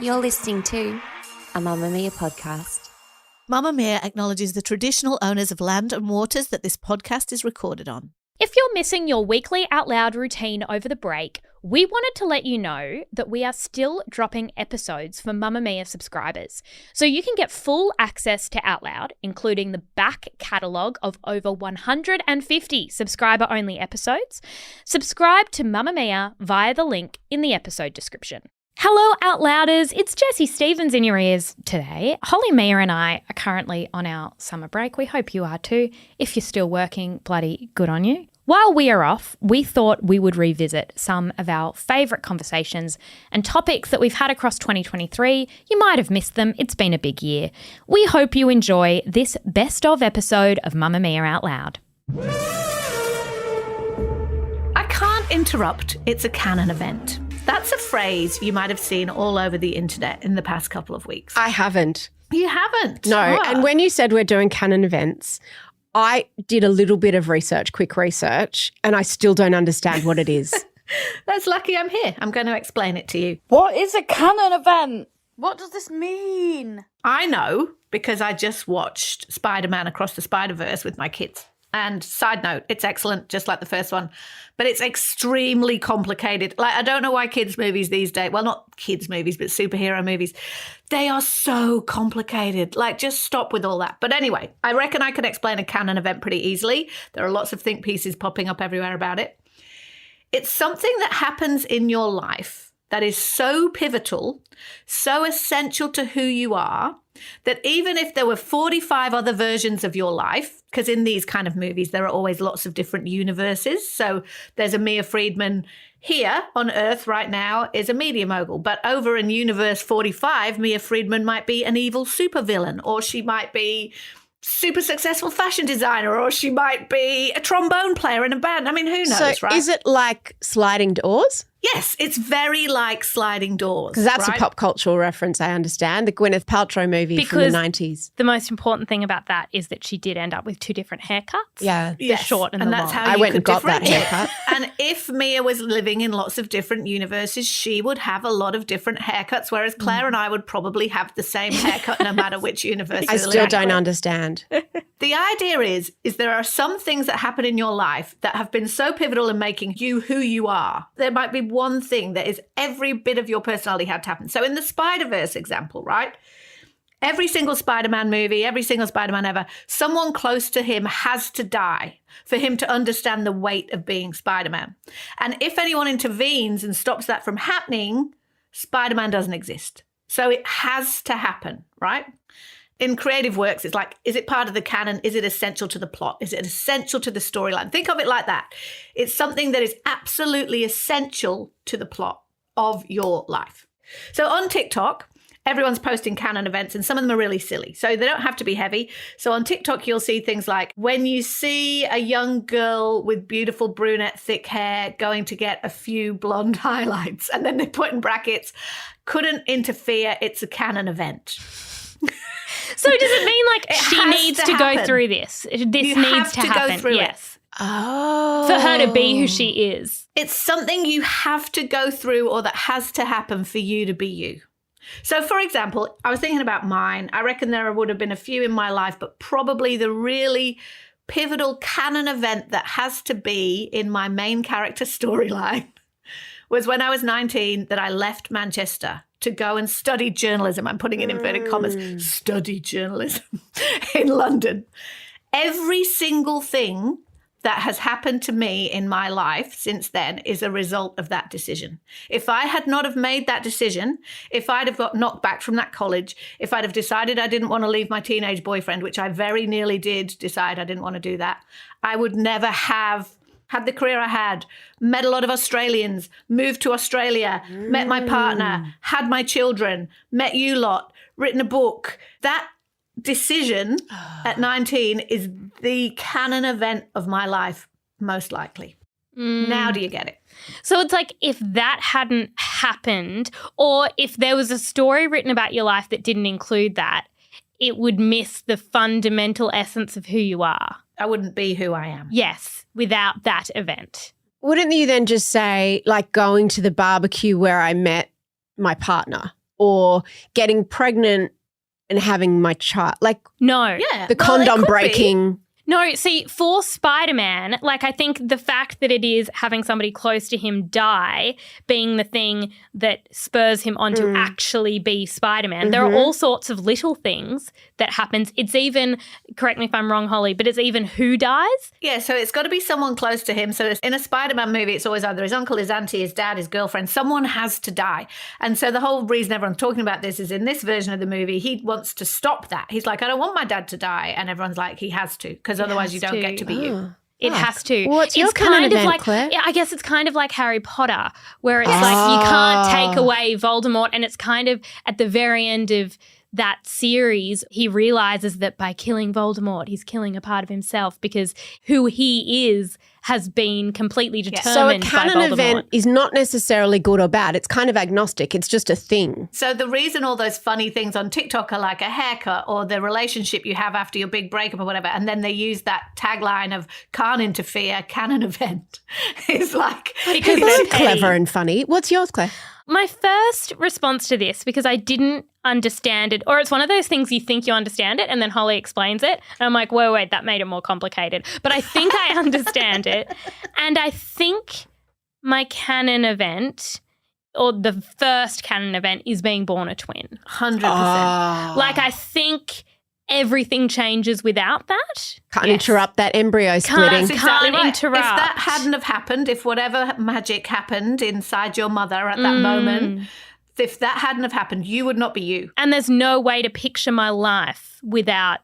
You're listening to a Mamamia podcast. Mamamia acknowledges the traditional owners of land and waters that this podcast is recorded on. If you're missing your weekly Out Loud routine over the break, we wanted to let you know that we are still dropping episodes for Mamamia subscribers. So you can get full access to Out Loud, including the back catalogue of over 150 subscriber-only episodes. Subscribe to Mamamia via the link in the episode description. Hello, Out Louders. It's Jessie Stevens in your ears today. Holly, Mia and I are currently on our summer break. We hope you are too. If you're still working, bloody good on you. While we are off, we thought we would revisit some of our favourite conversations and topics that we've had across 2023. You might have missed them. It's been a big year. We hope you enjoy this best of episode of Mamamia Out Loud. I can't interrupt. It's a Canon event. That's a phrase you might have seen all over the internet in the past couple of weeks. I haven't. You haven't? No. What? And when you said we're doing Canon events, I did a little bit of research, quick research, and I still don't understand what it is. That's lucky I'm here. I'm going to explain it to you. What is a Canon event? What does this mean? I know because I just watched Spider-Man Across the Spider-Verse with my kids. And side note, it's excellent, just like the first one, but it's extremely complicated. Like, I don't know why kids' movies these days, well, not kids' movies, but superhero movies, they are so complicated. Like, just stop with all that. But anyway, I reckon I can explain a Canon event pretty easily. There are lots of think pieces popping up everywhere about it. It's something that happens in your life that is so pivotal, so essential to who you are, that even if there were 45 other versions of your life, because in these kind of movies, there are always lots of different universes. So there's a Mia Freedman here on Earth right now is a media mogul. But over in universe 45, Mia Freedman might be an evil supervillain, or she might be super successful fashion designer, or she might be a trombone player in a band. I mean, who knows, So right? is it like sliding doors? Yes, it's very like sliding doors. Because that's right? a pop cultural reference, I understand. The Gwyneth Paltrow movie from the 90s. The most important thing about that is that she did end up with two different haircuts. Yeah. The short and the that's long. how I you went could and got that differentiate. haircut. And if Mia was living in lots of different universes, she would have a lot of different haircuts, whereas Claire and I would probably have the same haircut no matter which universe. I still don't understand. The idea is there are some things that happen in your life that have been so pivotal in making you who you are. There might be one thing that is every bit of your personality had to happen. So in the Spider-Verse example, right? Every single Spider-Man movie, every single Spider-Man ever, someone close to him has to die for him to understand the weight of being Spider-Man. And if anyone intervenes and stops that from happening, Spider-Man doesn't exist. So it has to happen, right? In creative works, it's like, is it part of the canon? Is it essential to the plot? Is it essential to the storyline? Think of it like that. It's something that is absolutely essential to the plot of your life. So on TikTok, everyone's posting canon events and some of them are really silly. So they don't have to be heavy. So on TikTok, you'll see things like when you see a young girl with beautiful brunette thick hair going to get a few blonde highlights, and then they put in brackets, couldn't interfere, it's a canon event. So does it mean like It she has needs to to go happen. through this? This You needs have to to go happen. through it. Yes. Oh. For her to be who she is. It's something you have to go through or that has to happen for you to be you. So, for example, I was thinking about mine. I reckon there would have been a few in my life, but probably the really pivotal canon event that has to be in my main character storyline was when I was 19 that I left Manchester to go and study journalism. I'm putting it in inverted commas, study journalism in London. Every single thing that has happened to me in my life since then is a result of that decision. If I had not have made that decision, if I'd have got knocked back from that college, if I'd have decided I didn't want to leave my teenage boyfriend, which I very nearly did decide I didn't want to do that, I would never have had the career I had, met a lot of Australians, moved to Australia, met my partner, had my children, met you lot, written a book. That decision at 19 is the canon event of my life, most likely. Now do you get it? So it's like if that hadn't happened, or if there was a story written about your life that didn't include that, it would miss the fundamental essence of who you are. I wouldn't be who I am. Yes, without that event. Wouldn't you then just say, like, going to the barbecue where I met my partner or getting pregnant and having my child. Like No. Yeah. the well, it condom could be. breaking. No, see, for Spider-Man, like I think the fact that it is having somebody close to him die being the thing that spurs him on to actually be Spider-Man. There are all sorts of little things that happens. It's even, correct me if I'm wrong, Holly, but it's even who dies. Yeah, so it's got to be someone close to him. So in a Spider-Man movie, it's always either his uncle, his auntie, his dad, his girlfriend. Someone has to die. And so the whole reason everyone's talking about this is in this version of the movie, he wants to stop that. He's like, I don't want my dad to die. And everyone's like, he has to, because otherwise you don't get to be you. It has to. What's your it's canon kind of event, like, Claire? yeah, I guess it's kind of like Harry Potter, where it's like you can't take away Voldemort, and it's kind of at the very end of that series, he realizes that by killing Voldemort, he's killing a part of himself because who he is has been completely So a determined by canon Voldemort. event is not necessarily good or bad. It's kind of agnostic. It's just a thing. So the reason all those funny things on TikTok are like a haircut or the relationship you have after your big breakup or whatever, and then they use that tagline of can't interfere, canon event. It's like... Because It's they're clever and funny. What's yours, Claire? My first response to this, because I didn't understand it, or it's one of those things you think you understand it and then Holly explains it. And I'm like, wait, that made it more complicated. But I think I understand it. And I think my canon event, or the first canon event, is being born a twin. 100%. Like, I think everything changes without that. Can't interrupt that embryo splitting. That's exactly Can't right. interrupt. If that hadn't have happened, if whatever magic happened inside your mother at that moment, if that hadn't have happened, you would not be you. And there's no way to picture my life without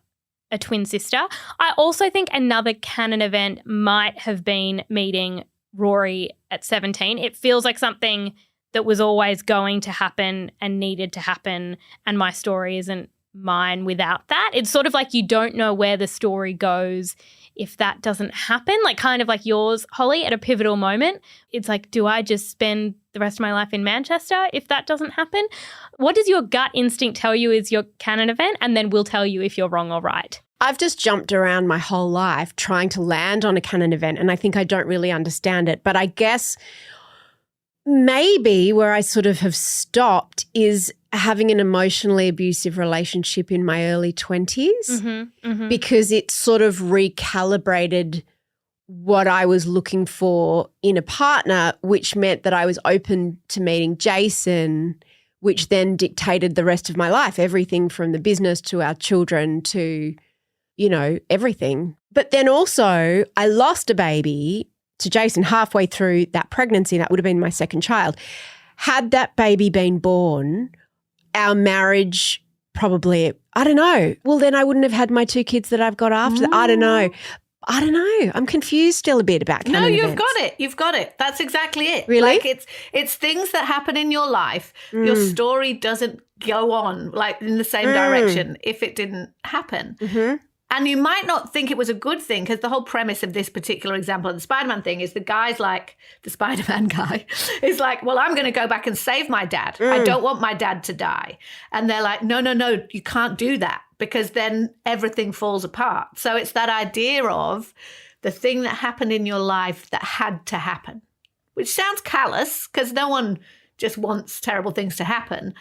a twin sister. I also think another canon event might have been meeting Rory at 17. It feels like something that was always going to happen and needed to happen, and my story isn't mine without that. It's sort of like you don't know where the story goes if that doesn't happen, like kind of like yours, Holly, at a pivotal moment. It's like, do I just spend the rest of my life in Manchester if that doesn't happen? What does your gut instinct tell you is your canon event? And then we'll tell you if you're wrong or right. I've just jumped around my whole life trying to land on a canon event, and I think I don't really understand it. But I guess maybe where I sort of have stopped is having an emotionally abusive relationship in my early 20s because it sort of recalibrated what I was looking for in a partner, which meant that I was open to meeting Jason, which then dictated the rest of my life, everything from the business to our children to, you know, everything. But then also I lost a baby to Jason halfway through that pregnancy. That would have been my second child. Had that baby been born, our marriage probably, I don't know. Well, then I wouldn't have had my two kids that I've got after that. I don't know. I'm confused still a bit about canon events. You've got it. That's exactly it. Really? Like it's things that happen in your life. Your story doesn't go on like in the same direction if it didn't happen. And you might not think it was a good thing because the whole premise of this particular example of the Spider-Man thing is the guy's like, the Spider-Man guy is like, well, I'm going to go back and save my dad. I don't want my dad to die. And they're like, no, you can't do that because then everything falls apart. So it's that idea of the thing that happened in your life that had to happen, which sounds callous because no one just wants terrible things to happen.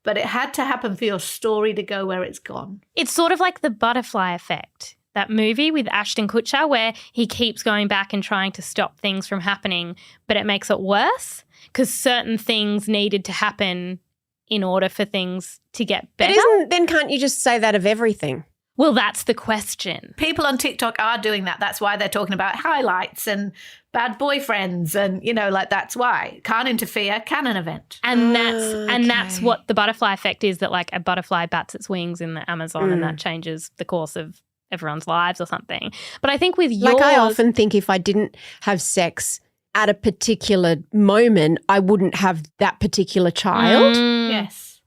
But it had to happen for your story to go where it's gone. It's sort of like The Butterfly Effect, that movie with Ashton Kutcher where he keeps going back and trying to stop things from happening, but it makes it worse because certain things needed to happen in order for things to get better. Then can't you just say that of everything? Well, that's the question. People on TikTok are doing that. That's why they're talking about highlights and bad boyfriends and, you know, like that's why. Can't interfere, canon event. And that's what the butterfly effect is, that like a butterfly bats its wings in the Amazon and that changes the course of everyone's lives or something. But I think with yours... Like I often think if I didn't have sex at a particular moment, I wouldn't have that particular child.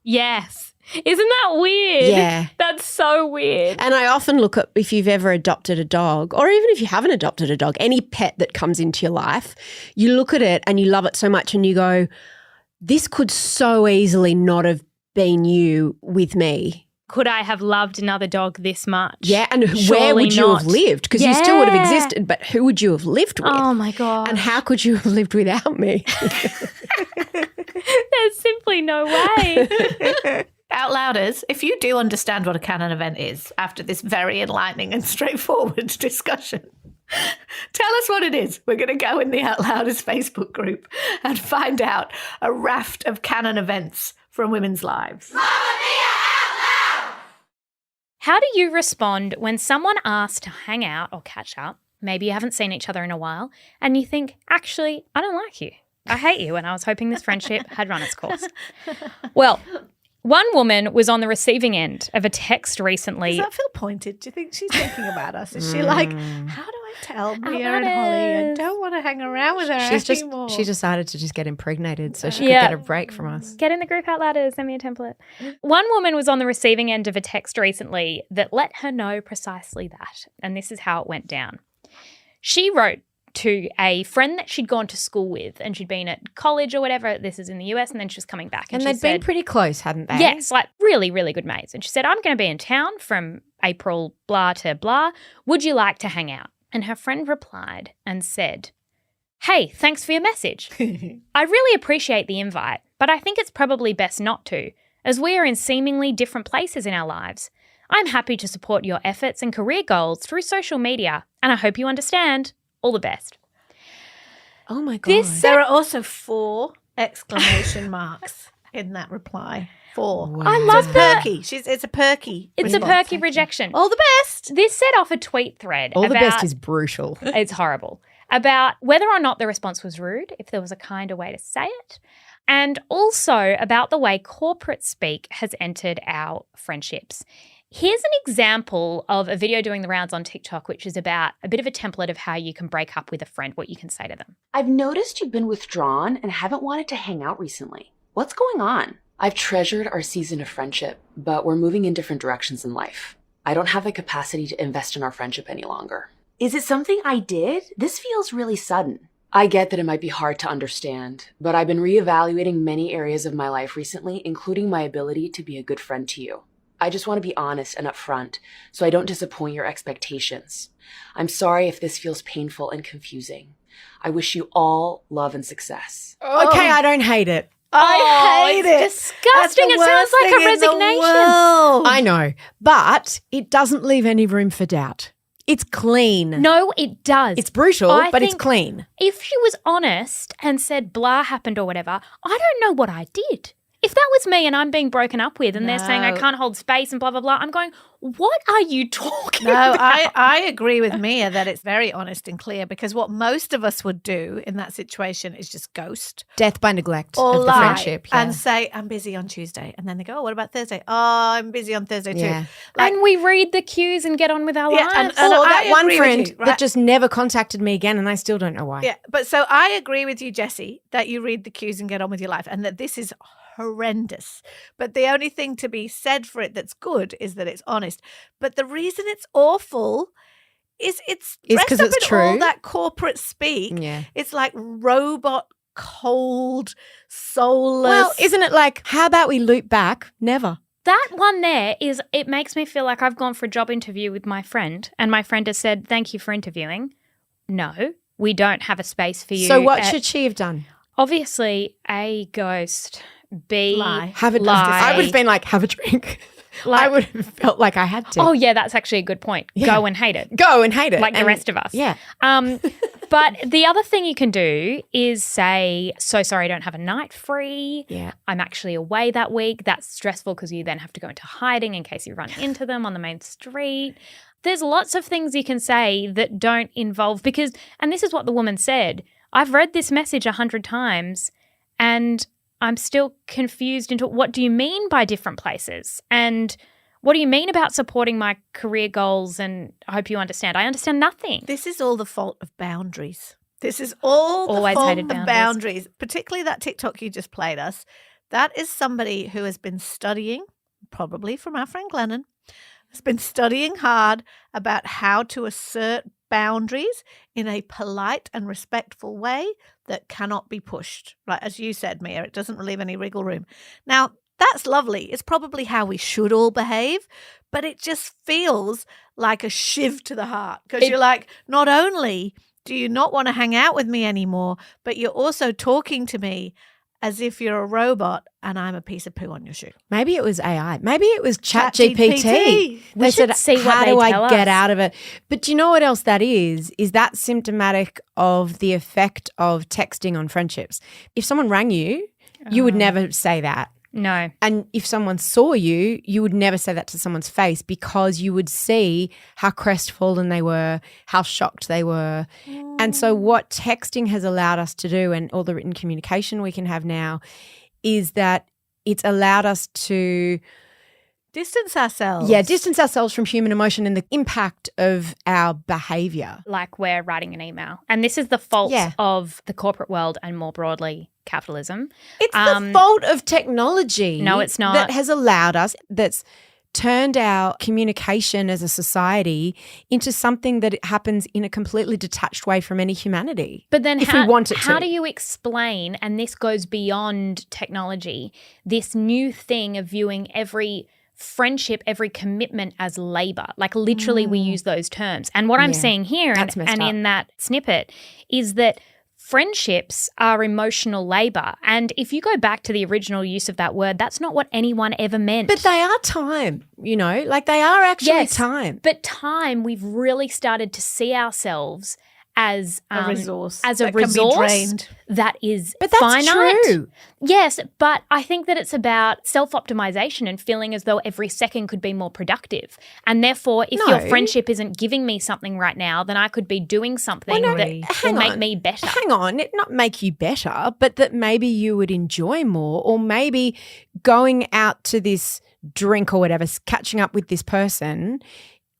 Yes. Isn't that weird? Yeah. That's so weird. And I often look at if you've ever adopted a dog, or even if you haven't adopted a dog, any pet that comes into your life, you look at it and you love it so much and you go, this could so easily not have been you with me. Could I have loved another dog this much? Yeah, and Surely where would you not. have lived? Because you still would have existed, but who would you have lived with? Oh, my God. And how could you have lived without me? There's simply no way. Out Louders, if you do understand what a Canon event is after this very enlightening and straightforward discussion, tell us what it is. We're going to go in the Out Louders Facebook group and find out a raft of Canon events from women's lives. How do you respond when someone asks to hang out or catch up? Maybe you haven't seen each other in a while and you think, actually, I don't like you. I hate you, and I was hoping this friendship had run its course. Well, one woman was on the receiving end of a text recently. Does that feel pointed? Do you think she's thinking about us? Is she like, how do I tell Mia and Holly I don't want to hang around with her anymore? She decided to just get impregnated so she could get a break from us. Get in the group Out Louders, send me a template. One woman was on the receiving end of a text recently that let her know precisely that, and this is how it went down. She wrote to a friend that she'd gone to school with, and she'd been at college or whatever. This is in the US, and then she was coming back. And they'd been pretty close, hadn't they? Yes, like really, really good mates. And she said, I'm going to be in town from April blah to blah. Would you like to hang out? And her friend replied and said, hey, thanks for your message. I really appreciate the invite, but I think it's probably best not to, as we are in seemingly different places in our lives. I'm happy to support your efforts and career goals through social media, and I hope you understand. All the best. Oh, my God. There are also 4 exclamation marks in that reply. 4. Wow. I love that. Perky. It's a perky. It's a response. perky rejection. All the best. This set off a tweet thread All about, the best is brutal. it's horrible, about whether or not the response was rude, if there was a kinder way to say it, and also about the way corporate speak has entered our friendships. Here's an example of a video doing the rounds on TikTok, which is about a bit of a template of how you can break up with a friend, what you can say to them. I've noticed you've been withdrawn and haven't wanted to hang out recently. What's going on? I've treasured our season of friendship, but we're moving in different directions in life. I don't have the capacity to invest in our friendship any longer. Is it something I did? This feels really sudden. I get that it might be hard to understand, but I've been reevaluating many areas of my life recently, including my ability to be a good friend to you. I just want to be honest and upfront so I don't disappoint your expectations. I'm sorry if this feels painful and confusing. I wish you all love and success. Okay, I don't hate it. I hate it. Disgusting. It sounds like a resignation. I know, but it doesn't leave any room for doubt. It's clean. No, it does. It's brutal, I but it's think clean. If she was honest and said blah happened or whatever, I don't know what I did. If that was me and I'm being broken up with and they're saying I can't hold space and blah, blah, blah, I'm going, what are you talking about? I agree with Mia that it's very honest and clear, because what most of us would do in that situation is just ghost. Death by neglect or of the lie friendship. Yeah. and say, I'm busy on Tuesday. And then they go, oh, what about Thursday? Oh, I'm busy on Thursday too. Yeah. And we read the cues and get on with our lives. and Or I that one agree with friend you, right? that just never contacted me again, and I still don't know why. Yeah, but so I agree with you, Jessie, that you read the cues and get on with your life, and that this is horrendous. But the only thing to be said for it that's good is that it's honest. But the reason it's awful is it's dressed 'cause up it's in true. all that corporate speak. Yeah. It's like robot, cold, soulless. Well, isn't it like, how about we loop back? Never. That one there is, it makes me feel like I've gone for a job interview with my friend and my friend has said, thank you for interviewing. No, we don't have a space for you. So what should she have done? Obviously, A, ghost, B, Lie. Have a lie. I would have been like, have a drink. I would have felt like I had to. Oh, yeah, that's actually a good point. Yeah. Go and hate it. Go and hate it. Like the rest of us. Yeah. But the other thing you can do is say, so sorry, I don't have a night free. Yeah. I'm actually away that week. That's stressful because you then have to go into hiding in case you run into them on the main street. There's lots of things you can say that don't involve, because, and this is what the woman said, I've read this message 100 times and I'm still confused into what do you mean by different places? And what do you mean about supporting my career goals? And I hope you understand. I understand nothing. This is all the fault of boundaries. This is all the Always fault hated of boundaries, particularly that TikTok you just played us. That is somebody who has been studying, probably from our friend Glennon, has been studying hard about how to assert boundaries in a polite and respectful way that cannot be pushed. Right, as you said, Mia, it doesn't leave any wriggle room. Now, that's lovely. It's probably how we should all behave, but it just feels like a shiv to the heart, because you're like, not only do you not want to hang out with me anymore, but you're also talking to me as if you're a robot and I'm a piece of poo on your shoe. Maybe it was AI. Maybe it was ChatGPT. ChatGPT. They said, see what how they do I tell get us. out of it? But do you know what else that is? Is that symptomatic of the effect of texting on friendships? If someone rang you, you would never say that. No. And if someone saw you, you would never say that to someone's face because you would see how crestfallen they were, how shocked they were. And so what texting has allowed us to do, and all the written communication we can have now, is that it's allowed us to distance ourselves. Yeah, distance ourselves from human emotion and the impact of our behaviour. Like we're writing an email. And this is the fault of the corporate world and more broadly capitalism. It's the fault of technology. No, it's not. That has allowed us, that's turned our communication as a society into something that happens in a completely detached way from any humanity. But then if we want it how to. do you explain, and this goes beyond technology, this new thing of viewing every friendship, every commitment as labor? Like literally we use those terms. And what I'm seeing here and in that snippet is that friendships are emotional labor. And if you go back to the original use of that word, that's not what anyone ever meant. But they are time, you know, like they are actually time. But time, we've really started to see ourselves as a resource. As a that can resource be drained. that is But that's finite. true. Yes, but I think that it's about self-optimization and feeling as though every second could be more productive. And therefore, if your friendship isn't giving me something right now, then I could be doing something that will make me better. Hang on, it not make you better, but that maybe you would enjoy more, or maybe going out to this drink or whatever, catching up with this person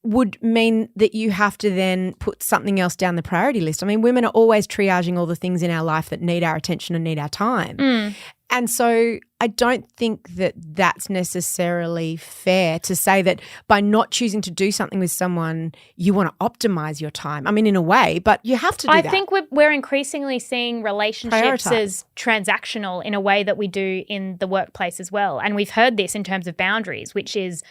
would mean that you have to then put something else down the priority list. I mean, women are always triaging all the things in our life that need our attention and need our time. And so I don't think that that's necessarily fair to say that by not choosing to do something with someone, you want to optimize your time. I mean, in a way, but you have to do that. I think we're increasingly seeing relationships as transactional in a way that we do in the workplace as well. And we've heard this in terms of boundaries, which is,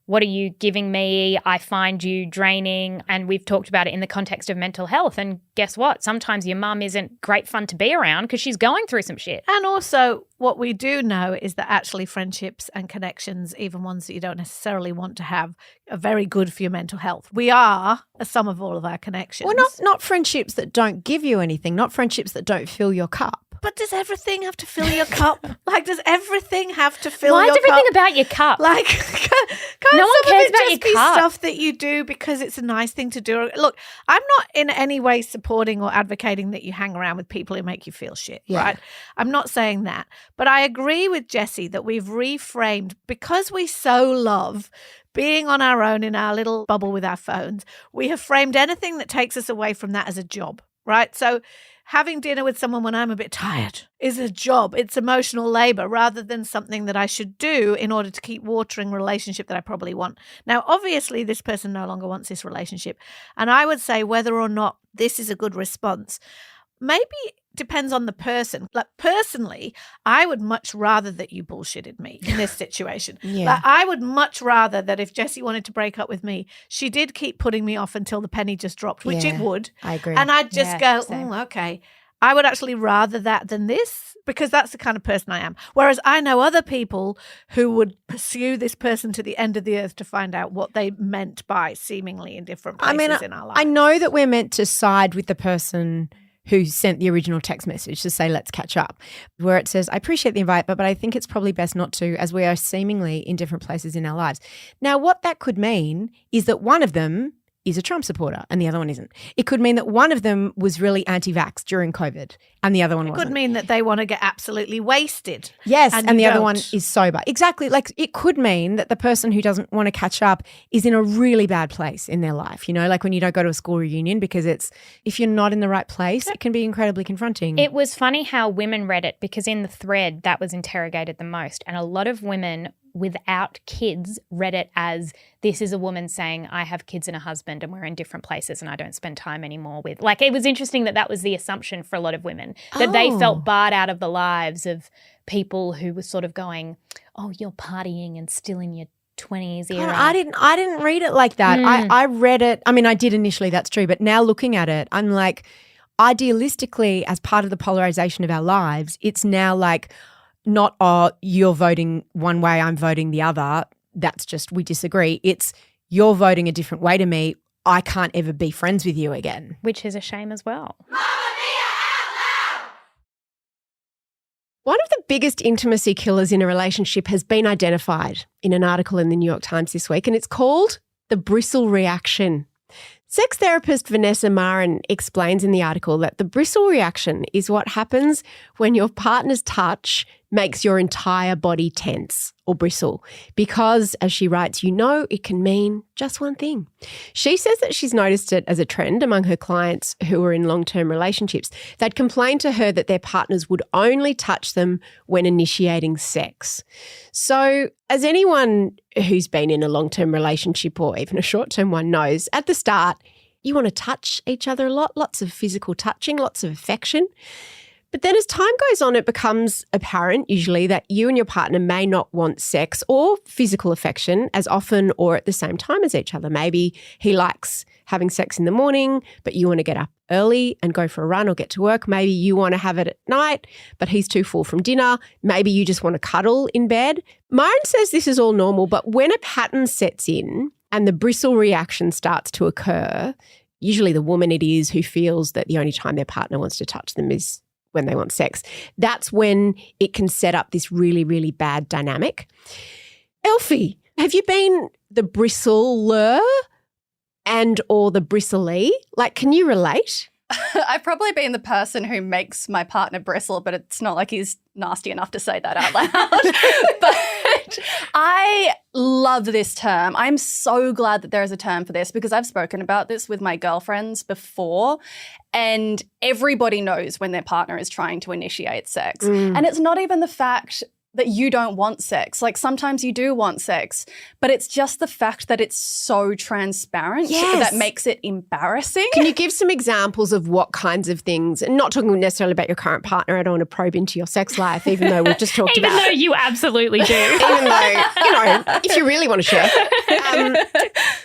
what are you giving me? I find you draining. And we've talked about it in the context of mental health. And guess what? Sometimes your mum isn't great fun to be around because she's going through some shit. And also what we do know is that actually friendships and connections, even ones that you don't necessarily want to have, are very good for your mental health. We are a sum of all of our connections. Well, not friendships that don't give you anything, not friendships that don't fill your cup. But does everything have to fill your cup? Like, does everything have to fill Why your is everything cup? about your cup? Like, can't No one some cares of it about just your be cup. stuff that you do because it's a nice thing to do? Look, I'm not in any way supporting or advocating that you hang around with people who make you feel shit, right? I'm not saying that. But I agree with Jessie that we've reframed, because we so love being on our own in our little bubble with our phones, we have framed anything that takes us away from that as a job, right? So having dinner with someone when I'm a bit tired is a job. It's emotional labor rather than something that I should do in order to keep watering a relationship that I probably want. Now, obviously, this person no longer wants this relationship. And I would say whether or not this is a good response maybe depends on the person. Like, personally, I would much rather that you bullshitted me in this situation. Like, I would much rather that if Jessie wanted to break up with me, she did keep putting me off until the penny just dropped, which it would. I agree. And I'd just go, okay. I would actually rather that than this, because that's the kind of person I am. Whereas I know other people who would pursue this person to the end of the earth to find out what they meant by seemingly in different places in our lives. I know that we're meant to side with the person who sent the original text message to say, let's catch up, where it says, I appreciate the invite, but I think it's probably best not to, as we are seemingly in different places in our lives. Now, what that could mean is that one of them is a Trump supporter and the other one isn't. It could mean that one of them was really anti-vax during COVID and the other one wasn't. It could mean that they want to get absolutely wasted. Yes, and the other don't. one is sober. Exactly. Like, it could mean that the person who doesn't want to catch up is in a really bad place in their life. You know, like when you don't go to a school reunion, because if you're not in the right place, it can be incredibly confronting. It was funny how women read it, because in the thread that was interrogated the most, and a lot of women without kids read it as, this is a woman saying, I have kids and a husband and we're in different places and I don't spend time anymore with. Like, it was interesting that was the assumption for a lot of women, that they felt barred out of the lives of people who were sort of going, oh, you're partying and still in your 20s era. I didn't read it like that. I read it. I mean, I did initially, that's true. But now looking at it, I'm like, idealistically, as part of the polarization of our lives, it's now like not, oh, you're voting one way, I'm voting the other. That's just, we disagree. It's you're voting a different way to me. I can't ever be friends with you again. Which is a shame as well. One of the biggest intimacy killers in a relationship has been identified in an article in the New York Times this week, and it's called the bristle reaction. Sex therapist Vanessa Marin explains in the article that the bristle reaction is what happens when your partner's touch makes your entire body tense or bristle because, as she writes, it can mean just one thing. She says that she's noticed it as a trend among her clients who are in long-term relationships. They'd complain to her that their partners would only touch them when initiating sex. So, as anyone who's been in a long-term relationship or even a short-term one knows, at the start, you want to touch each other a lot, lots of physical touching, lots of affection. But then as time goes on, it becomes apparent usually that you and your partner may not want sex or physical affection as often or at the same time as each other. Maybe he likes having sex in the morning, but you want to get up early and go for a run or get to work. Maybe you want to have it at night, but he's too full from dinner. Maybe you just want to cuddle in bed. Myron says this is all normal, but when a pattern sets in and the bristle reaction starts to occur, usually the woman it is who feels that the only time their partner wants to touch them is when they want sex. That's when it can set up this really, really bad dynamic. Elfie, have you been the bristler and or the bristly? Like, can you relate? I've probably been the person who makes my partner bristle, but it's not like he's nasty enough to say that out loud. But I love this term. I'm so glad that there is a term for this because I've spoken about this with my girlfriends before, and everybody knows when their partner is trying to initiate sex. And it's not even the fact that you don't want sex. Like sometimes you do want sex, but it's just the fact that it's so transparent that makes it embarrassing. Can you give some examples of what kinds of things, and not talking necessarily about your current partner, I don't want to probe into your sex life, even though we've just talked about Even though you absolutely do. Even though, if you really want to share.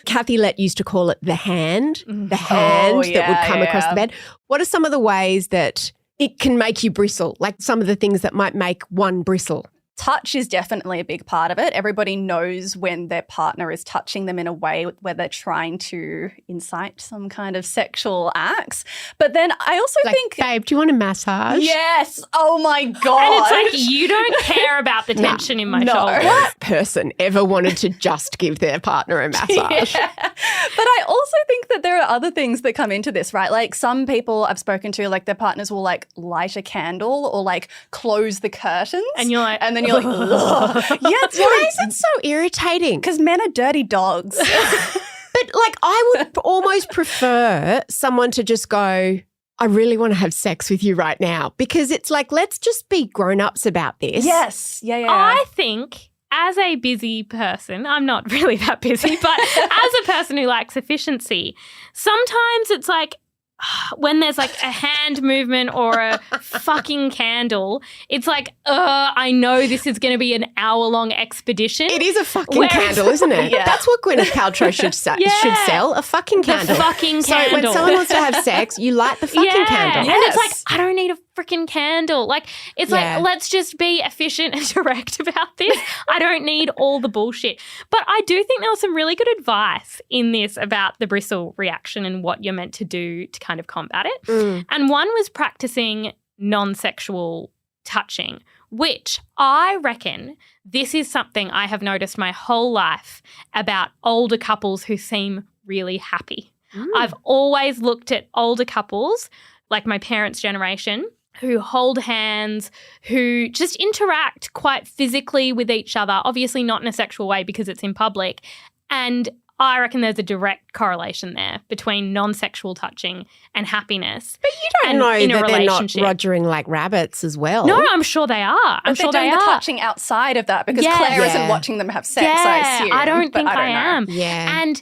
Kathy Lett used to call it the hand that would come across the bed. What are some of the ways that it can make you bristle, like some of the things that might make one bristle? Touch is definitely a big part of it. Everybody knows when their partner is touching them in a way where they're trying to incite some kind of sexual acts. But then I also think, babe, do you want a massage? Yes. Oh my God. And it's like you don't care about the tension in my shoulder. What person ever wanted to just give their partner a massage? Yeah. But I also think that there are other things that come into this, right? Like some people I've spoken to, like their partners will like light a candle or like close the curtains. And you're like, and then you're like, ugh. Why is it so irritating? Because men are dirty dogs. But like I would almost prefer someone to just go, I really want to have sex with you right now, because it's like, let's just be grown-ups about this. Yes. Yeah. I think as a busy person, I'm not really that busy, but as a person who likes efficiency, sometimes it's like, when there's like a hand movement or a fucking candle, it's like, I know this is going to be an hour-long expedition. It is a fucking candle, isn't it? Yeah. That's what Gwyneth Paltrow should sell, a fucking candle. The fucking So candle. when someone wants to have sex, you light the fucking candle. And it's like, I don't need a freaking candle. Like, it's like, let's just be efficient and direct about this. I don't need all the bullshit. But I do think there was some really good advice in this about the bristle reaction and what you're meant to do to kind of combat it. And one was practicing non-sexual touching, which I reckon this is something I have noticed my whole life about older couples who seem really happy. I've always looked at older couples, like my parents' generation, who hold hands, who just interact quite physically with each other, obviously not in a sexual way because it's in public. And I reckon there's a direct correlation there between non-sexual touching and happiness. But you don't know that they're not rogering like rabbits as well. No, I'm sure they are. I'm sure they're they doing are. the touching outside of that because Claire isn't watching them have sex, I assume. I don't think I am. Yeah. And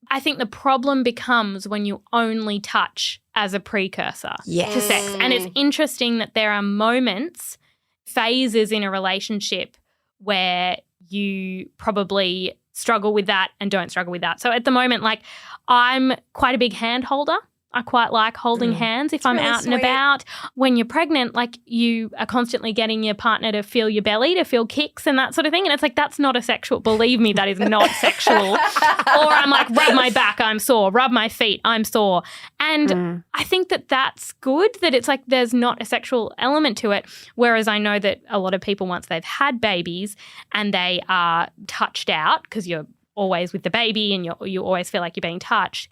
I think the problem becomes when you only touch as a precursor to sex. And it's interesting that there are moments, phases in a relationship where you probably struggle with that and don't struggle with that. So at the moment, like I'm quite a big hand holder. I quite like holding hands if I'm really out sweet. and about. When you're pregnant, like you are constantly getting your partner to feel your belly, to feel kicks and that sort of thing. And it's like, that's not a sexual, believe me, that is not sexual. Or I'm like, rub my back, I'm sore. Rub my feet, I'm sore. And I think that that's good, that it's like there's not a sexual element to it. Whereas I know that a lot of people, once they've had babies and they are touched out, because you're always with the baby and you always feel like you're being touched,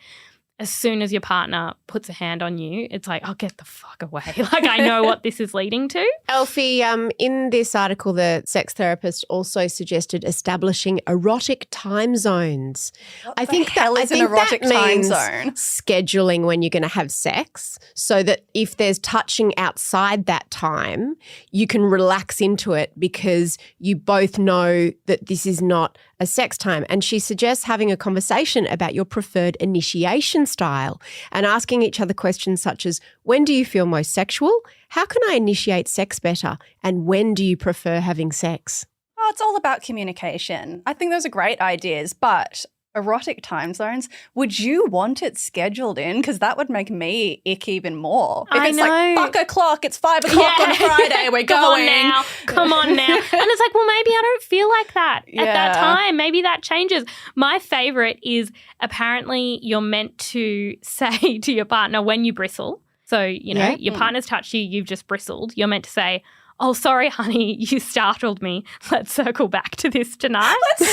as soon as your partner puts a hand on you, it's like, oh, get the fuck away. Like, I know what this is leading to. Alfie, in this article, the sex therapist also suggested establishing erotic time zones. I think an erotic time zone? Scheduling when you're going to have sex, so that if there's touching outside that time, you can relax into it because you both know that this is not a sex time. And she suggests having a conversation about your preferred initiation style and asking each other questions such as, when do you feel most sexual? How can I initiate sex better? And when do you prefer having sex? Oh, it's all about communication. I think those are great ideas, but erotic time zones, would you want it scheduled in? Because that would make me ick even more. If it's like, fuck o'clock, it's 5 o'clock on a Friday, we're going. Come on now. And it's like, well, maybe I don't feel like that at that time. Maybe that changes. My favourite is apparently you're meant to say to your partner when you bristle. So, you know, your partner's touched you, you've just bristled. You're meant to say, oh, sorry, honey, you startled me. Let's circle back to this tonight. The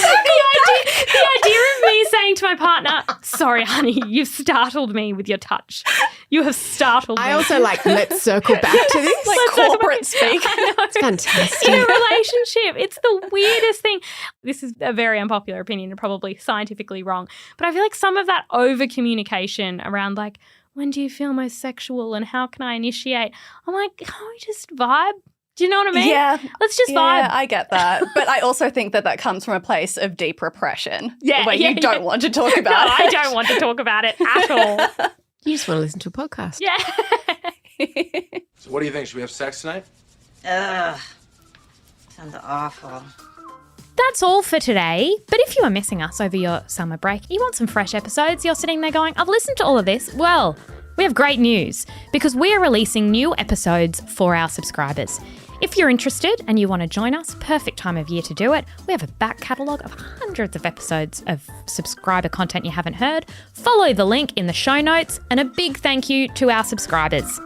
idea of me saying to my partner, sorry, honey, you've startled me with your touch. You have startled me. I also like, let's circle back to this. Like corporate speak. It's fantastic. In a relationship, it's the weirdest thing. This is a very unpopular opinion and probably scientifically wrong, but I feel like some of that over-communication around like, when do you feel most sexual and how can I initiate? I'm like, can't we just vibe? Do you know what I mean? Yeah. Let's just vibe. Yeah, I get that. But I also think that comes from a place of deep repression. Where you don't want to talk about it. I don't want to talk about it at all. You just want to listen to a podcast. Yeah. So what do you think? Should we have sex tonight? Ugh. Sounds awful. That's all for today. But if you are missing us over your summer break, you want some fresh episodes, you're sitting there going, I've listened to all of this. Well, we have great news because we are releasing new episodes for our subscribers. If you're interested and you want to join us, perfect time of year to do it. We have a back catalogue of hundreds of episodes of subscriber content you haven't heard. Follow the link in the show notes, and a big thank you to our subscribers.